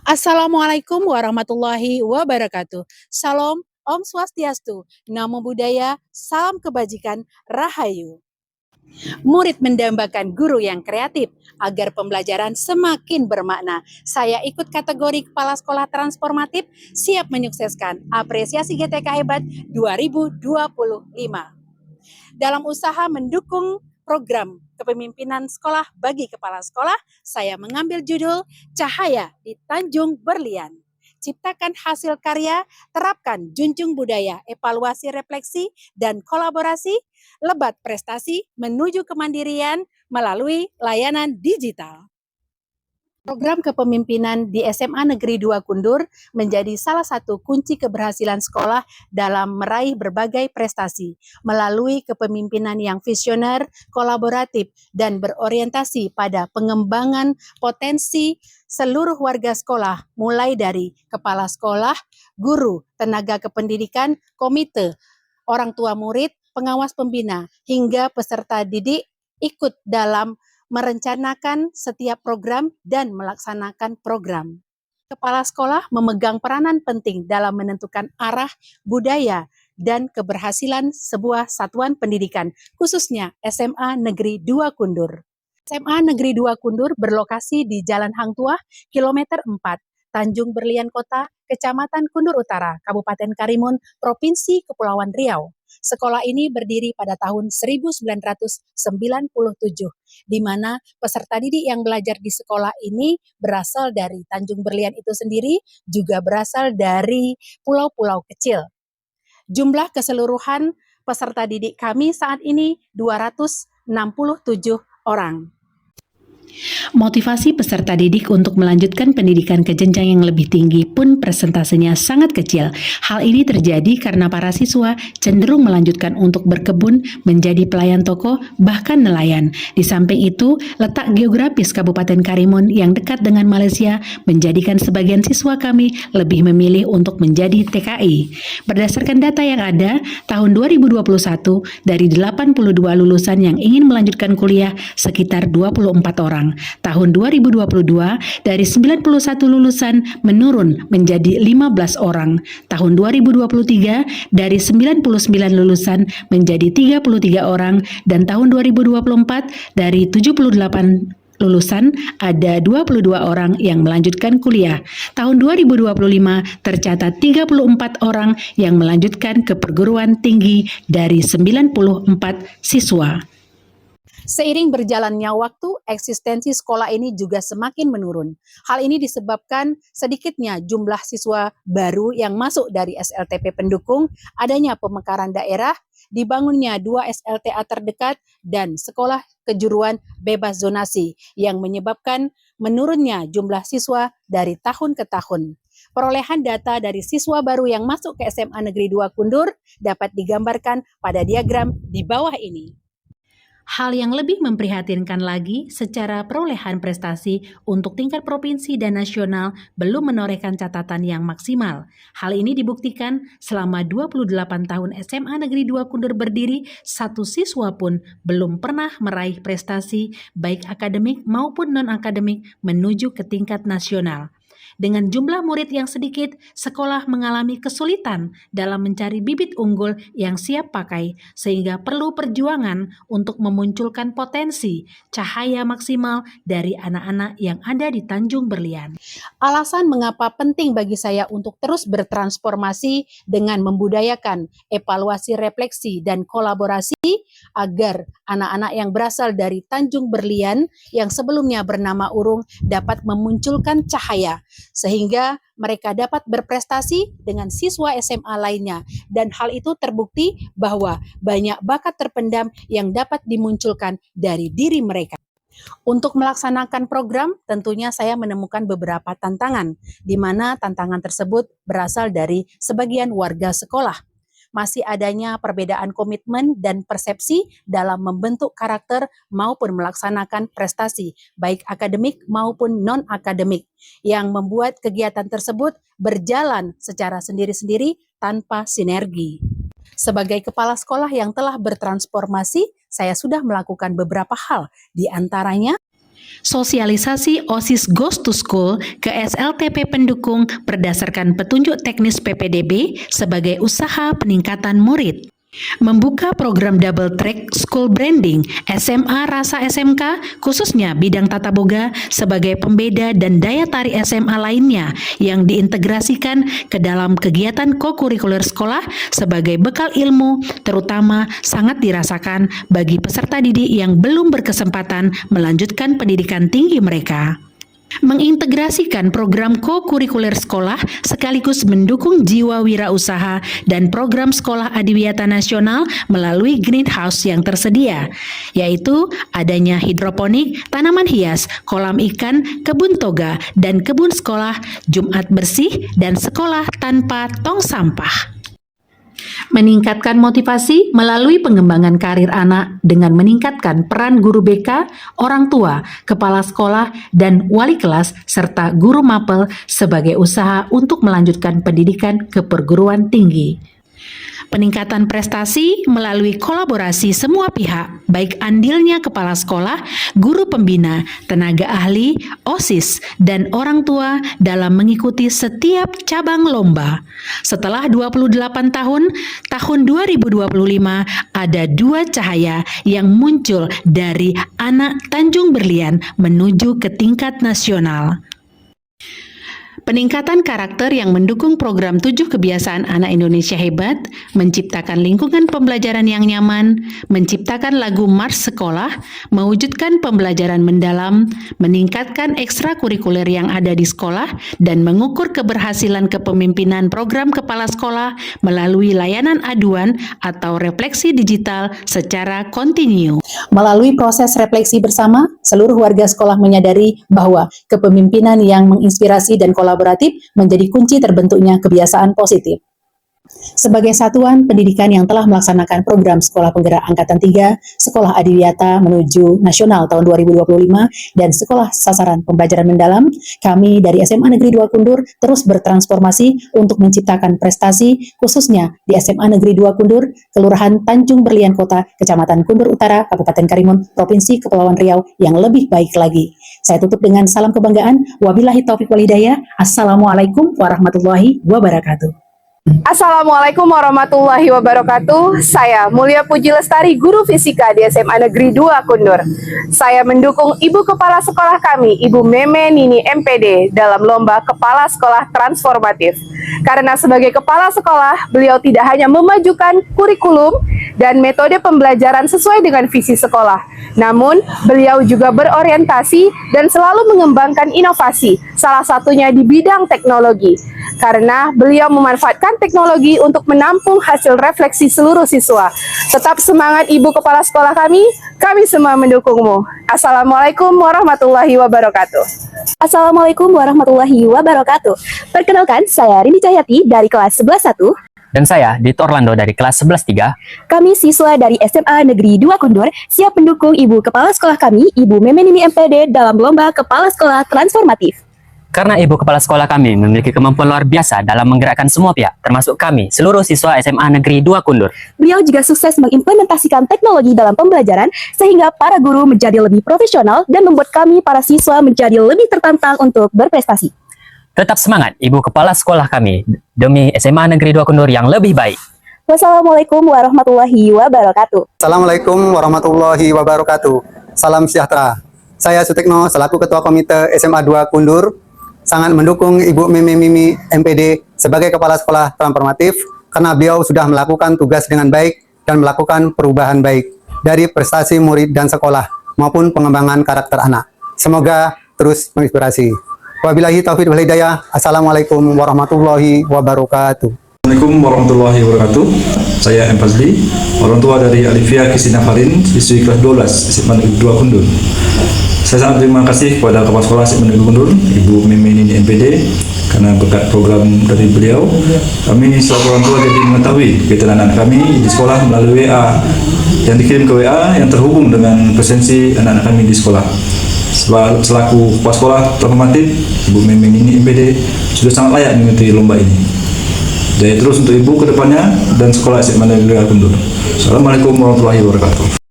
Assalamualaikum warahmatullahi wabarakatuh. Salam, Om Swastiastu, Namo Buddhaya, salam kebajikan, Rahayu. Murid mendambakan guru yang kreatif agar pembelajaran semakin bermakna. Saya ikut kategori Kepala Sekolah Transformatif, siap menyukseskan apresiasi GTK Hebat 2025. Dalam usaha mendukung program kepemimpinan sekolah bagi kepala sekolah, saya mengambil judul Cahaya di Tanjung Berlian. Ciptakan hasil karya, terapkan junjung budaya, evaluasi refleksi, dan kolaborasi, lebat prestasi menuju kemandirian melalui layanan digital. Program kepemimpinan di SMA Negeri 2 Kundur menjadi salah satu kunci keberhasilan sekolah dalam meraih berbagai prestasi melalui kepemimpinan yang visioner, kolaboratif, dan berorientasi pada pengembangan potensi seluruh warga sekolah, mulai dari kepala sekolah, guru, tenaga kependidikan, komite, orang tua murid, pengawas pembina, hingga peserta didik ikut dalam merencanakan setiap program dan melaksanakan program. Kepala sekolah memegang peranan penting dalam menentukan arah, budaya, dan keberhasilan sebuah satuan pendidikan, khususnya SMA Negeri 2 Kundur. SMA Negeri 2 Kundur berlokasi di Jalan Hang Tuah, kilometer 4, Tanjung Berlian Kota, Kecamatan Kundur Utara, Kabupaten Karimun, Provinsi Kepulauan Riau. Sekolah ini berdiri pada tahun 1997, di mana peserta didik yang belajar di sekolah ini berasal dari Tanjung Berlian itu sendiri, juga berasal dari pulau-pulau kecil. Jumlah keseluruhan peserta didik kami saat ini 267 orang. Motivasi peserta didik untuk melanjutkan pendidikan ke jenjang yang lebih tinggi pun persentasenya sangat kecil. Hal ini terjadi karena para siswa cenderung melanjutkan untuk berkebun, menjadi pelayan toko, bahkan nelayan. Di samping itu, letak geografis Kabupaten Karimun yang dekat dengan Malaysia menjadikan sebagian siswa kami lebih memilih untuk menjadi TKI. Berdasarkan data yang ada, tahun 2021 dari 82 lulusan yang ingin melanjutkan kuliah sekitar 24 orang. Tahun 2022 dari 91 lulusan menurun menjadi 15 orang. Tahun 2023 dari 99 lulusan menjadi 33 orang dan tahun 2024 dari 78 lulusan ada 22 orang yang melanjutkan kuliah. Tahun 2025 tercatat 34 orang yang melanjutkan ke perguruan tinggi dari 94 siswa. Seiring berjalannya waktu, eksistensi sekolah ini juga semakin menurun. Hal ini disebabkan sedikitnya jumlah siswa baru yang masuk dari SLTP pendukung, adanya pemekaran daerah, dibangunnya 2 SLTA terdekat, dan sekolah kejuruan bebas zonasi yang menyebabkan menurunnya jumlah siswa dari tahun ke tahun. Perolehan data dari siswa baru yang masuk ke SMA Negeri 2 Kundur dapat digambarkan pada diagram di bawah ini. Hal yang lebih memprihatinkan lagi, secara perolehan prestasi untuk tingkat provinsi dan nasional belum menorehkan catatan yang maksimal. Hal ini dibuktikan selama 28 tahun SMA Negeri 2 Kundur berdiri, satu siswa pun belum pernah meraih prestasi baik akademik maupun non-akademik menuju ke tingkat nasional. Dengan jumlah murid yang sedikit, sekolah mengalami kesulitan dalam mencari bibit unggul yang siap pakai, sehingga perlu perjuangan untuk memunculkan potensi cahaya maksimal dari anak-anak yang ada di Tanjung Berlian. Alasan mengapa penting bagi saya untuk terus bertransformasi dengan membudayakan evaluasi refleksi dan kolaborasi agar anak-anak yang berasal dari Tanjung Berlian yang sebelumnya bernama Urung dapat memunculkan cahaya sehingga mereka dapat berprestasi dengan siswa SMA lainnya, dan hal itu terbukti bahwa banyak bakat terpendam yang dapat dimunculkan dari diri mereka. Untuk melaksanakan program, tentunya saya menemukan beberapa tantangan, di mana tantangan tersebut berasal dari sebagian warga sekolah. Masih adanya perbedaan komitmen dan persepsi dalam membentuk karakter maupun melaksanakan prestasi, baik akademik maupun non-akademik, yang membuat kegiatan tersebut berjalan secara sendiri-sendiri tanpa sinergi. Sebagai kepala sekolah yang telah bertransformasi, saya sudah melakukan beberapa hal, di antaranya Sosialisasi OSIS Goes to School ke SLTP pendukung berdasarkan petunjuk teknis PPDB sebagai usaha peningkatan murid. Membuka program double track school branding SMA Rasa SMK khususnya bidang tata boga sebagai pembeda dan daya tarik SMA lainnya yang diintegrasikan ke dalam kegiatan kokurikuler sekolah sebagai bekal ilmu terutama sangat dirasakan bagi peserta didik yang belum berkesempatan melanjutkan pendidikan tinggi mereka. Mengintegrasikan program kokurikuler sekolah sekaligus mendukung jiwa wirausaha dan program sekolah adiwiyata nasional melalui greenhouse yang tersedia, yaitu adanya hidroponik, tanaman hias, kolam ikan, kebun toga, dan kebun sekolah, Jumat bersih, dan sekolah tanpa tong sampah. Meningkatkan motivasi melalui pengembangan karir anak dengan meningkatkan peran guru BK, orang tua, kepala sekolah, dan wali kelas, serta guru mapel sebagai usaha untuk melanjutkan pendidikan ke perguruan tinggi. Peningkatan prestasi melalui kolaborasi semua pihak, baik andilnya kepala sekolah, guru pembina, tenaga ahli, OSIS, dan orang tua dalam mengikuti setiap cabang lomba. Setelah 28 tahun 2025 ada 2 cahaya yang muncul dari anak Tanjung Berlian menuju ke tingkat nasional. Peningkatan karakter yang mendukung program 7 kebiasaan anak Indonesia hebat, menciptakan lingkungan pembelajaran yang nyaman, menciptakan lagu mars sekolah, mewujudkan pembelajaran mendalam, meningkatkan ekstrakurikuler yang ada di sekolah, dan mengukur keberhasilan kepemimpinan program kepala sekolah melalui layanan aduan atau refleksi digital secara kontinu. Melalui proses refleksi bersama, seluruh warga sekolah menyadari bahwa kepemimpinan yang menginspirasi dan kolaboratif menjadi kunci terbentuknya kebiasaan positif. Sebagai satuan pendidikan yang telah melaksanakan program Sekolah Penggerak Angkatan 3, Sekolah Adiwiyata menuju Nasional tahun 2025, dan Sekolah Sasaran Pembelajaran Mendalam, kami dari SMA Negeri 2 Kundur terus bertransformasi untuk menciptakan prestasi, khususnya di SMA Negeri 2 Kundur, Kelurahan Tanjung Berlian Kota, Kecamatan Kundur Utara, Kabupaten Karimun, Provinsi Kepulauan Riau yang lebih baik lagi. Saya tutup dengan salam kebanggaan. Wabillahi taufiq wal hidayah. Assalamualaikum warahmatullahi wabarakatuh. Assalamualaikum warahmatullahi wabarakatuh. Saya Mulia Puji Lestari, guru fisika di SMA Negeri 2 Kundur. Saya mendukung Ibu Kepala Sekolah kami, Ibu Meme Nini MPD, dalam lomba Kepala Sekolah Transformatif. Karena sebagai kepala sekolah, beliau tidak hanya memajukan kurikulum dan metode pembelajaran sesuai dengan visi sekolah, namun beliau juga berorientasi dan selalu mengembangkan inovasi, salah satunya di bidang teknologi. Karena beliau memanfaatkan teknologi untuk menampung hasil refleksi seluruh siswa. Tetap semangat Ibu Kepala Sekolah kami semua mendukungmu. Assalamualaikum warahmatullahi wabarakatuh. Assalamualaikum warahmatullahi wabarakatuh. Perkenalkan, saya Rini Cahyati dari kelas 11.1. Dan saya, Dito Orlando dari kelas 11.3. Kami siswa dari SMA Negeri 2 Kundur siap mendukung Ibu Kepala Sekolah kami, Ibu Meme Nini MPD, dalam lomba Kepala Sekolah Transformatif. Karena Ibu Kepala Sekolah kami memiliki kemampuan luar biasa dalam menggerakkan semua pihak, termasuk kami, seluruh siswa SMA Negeri 2 Kundur. Beliau juga sukses mengimplementasikan teknologi dalam pembelajaran, sehingga para guru menjadi lebih profesional dan membuat kami, para siswa, menjadi lebih tertantang untuk berprestasi. Tetap semangat Ibu Kepala Sekolah kami, demi SMA Negeri 2 Kundur yang lebih baik. Wassalamualaikum warahmatullahi wabarakatuh. Assalamualaikum warahmatullahi wabarakatuh. Salam sejahtera. Saya Sutikno, selaku Ketua Komite SMA 2 Kundur, sangat mendukung Ibu Meme Mimi MPD sebagai Kepala Sekolah Transformatif karena beliau sudah melakukan tugas dengan baik dan melakukan perubahan baik dari prestasi murid dan sekolah maupun pengembangan karakter anak. Semoga terus menginspirasi. Wabillahi taufiq wal hidayah. Assalamualaikum warahmatullahi wabarakatuh. Assalamualaikum warahmatullahi wabarakatuh. Saya M. Fazli, orang tua dari Alifia Kristina Farin, siswi kelas 12 SMA Negeri 2 Kundur. Saya sangat terima kasih kepada Kepala Sekolah SMA Negeri Kundur, Ibu Meme Nini MPD, karena berkat program dari beliau, kami selaku orang tua jadi mengetahui kegiatan anak kami di sekolah melalui WA yang dikirim ke WA yang terhubung dengan presensi anak-anak kami di sekolah. Selaku Kepala Sekolah Transformatif, Ibu Meme Nini MPD sudah sangat layak mengikuti lomba ini. Jadi terus untuk Ibu ke depannya dan sekolah SMA Negeri 2 Kundur. Assalamualaikum warahmatullahi wabarakatuh.